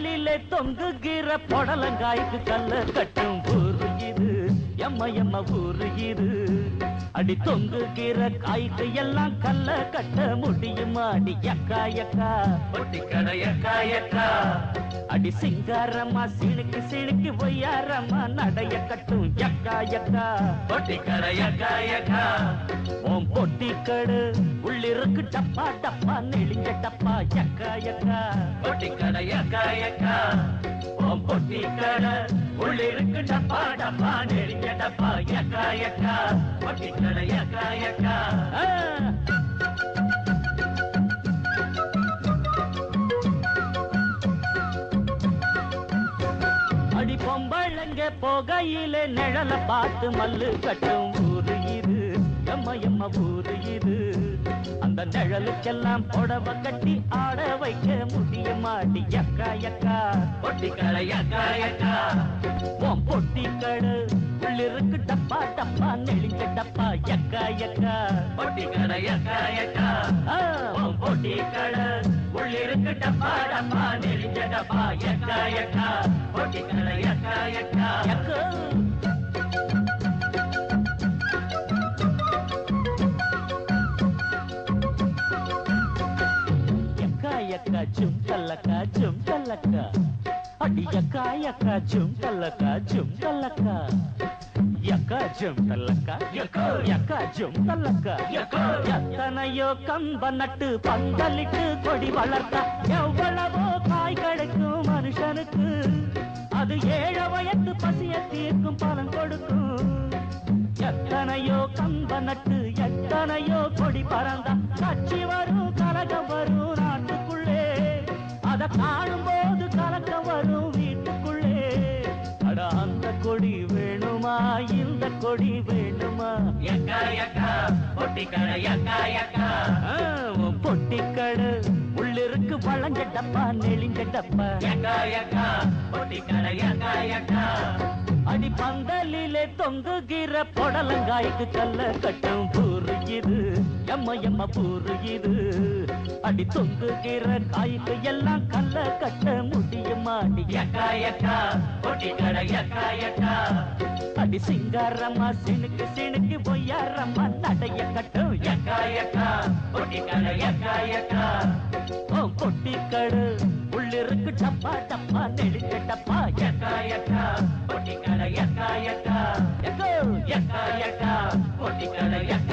பந்தலிலே தொங்குகிற பொடலங்காய்க்கு கல்ல கட்டும் ஊரு இது எம்ம எம்ம ஊரு இது அடி தொங்குகிற காய்க்கு எல்லாம் கல்ல கட்ட முடியுமா அடி யக்கா யக்கா பொட்டி கடை யக்கா யக்கா அடி சிங்காரம்மா சிணுக்கு சிணுக்கு ஒய்யாரம்மா நடைய கட்டும் யக்கா யக்கா பொட்டி கடை யக்கா யக்கா ஓம் பொட்டி கடு உள்ளிருக்கு டப்பா டப்பா நெளிஞ்ச டப்பா யக்கா யக்கா பொட்டி கடை யக்கா யக்கா ஓம் பொட்டி கடு உள்ளிருக்கு டப்பா டப்பா நெளிஞ்ச டப்பா யக்கா யக்கா பொட்டி கடை யக்கா யக்கா அடி பொம்பளங்க போகையிலே நிழல பார்த்து மல்லு கட்டும் ஊரு இது எம்ம எம்ம ஊரு இது அந்த நிழலுக்கெல்லாம் புடவை கட்டி ஆட வைக்க முடியுமாடி யக்கா யக்கா பொட்டி கடை யக்கா யக்கா ஓம் பொட்டி கடை உள்ளிருக்கு டப்பா டப்பா நெளிஞ்ச டப்பா யக்கா யக்கா பொட்டி கடை யக்கா யக்கா ஓம் பொட்டி கடை உள்ளிருக்கு டப்பா டப்பா நெளிஞ்ச டப்பா யக்கா யக்கா பொட்டி கடை யக்கா யக்கா யக்கா யக்கா ஜும் கல்லக்கா ஜும் கல்லக்கா அடி யக்கா யக்கா ஜும் கல்லக்கா ஜும் கல்லக்கா யக்கா ஜும் கல்லக்கா யக்கா யக்கா ஜும் கல்லக்கா யக்கா எத்தனையோ கம்ப நட்டு பந்தலிட்டு கொடி வளர்த்தா எவ்வளவோ காய் கிடைக்கும் மனுஷனுக்கு அது 7 வயது பசிய தீர்க்கும் பலன் கொடுக்கும் எத்தனையோ கம்ப நட்டு எத்தனையோ கொடி பறந்தா கட்சி வரும் கலகம் வரும் நாட்டுக்குள்ளே அத காணும் போது கலக்கம் வரும் வீட்டுக்குள்ளே அட அந்த கொடி வேணுமா இந்த கொடி வேணுமா யக்கா யக்கா பொட்டி கடை யக்கா யக்கா பொட்டி கடை உள்ளிருக்கு வளைஞ்ச டப்பா நெளிஞ்ச டப்பா யக்கா யக்கா பொட்டி கடை யக்கா யக்கா அடி பந்தலிலே தொங்குகிற பொடலங்காய்க்கு கல்ல கட்டும் ஊரு இது எம்ம எம்ம ஊரு இது அடி தொங்குகிற காய்க்கு எல்லாம் கல்ல கட்ட முடியுமா அடி யக்கா யக்கா பொட்டி கடை யக்கா யக்கா அடி சிங்காரம்மா சிணுக்கு சிணுக்கு பொய்யாரம்மா நடைய கட்டும் யக்கா யக்கா பொட்டி கடை யக்கா யக்கா ஓம் பொட்டி கடை உள்ளிருக்கு டப்பா டப்பா நெளிஞ்ச டப்பா யக்கா யக்கா பொட்டி கடை யக்கா யக்கா யக்கா யக்கா யக்கா பொட்டி கடை யக்கா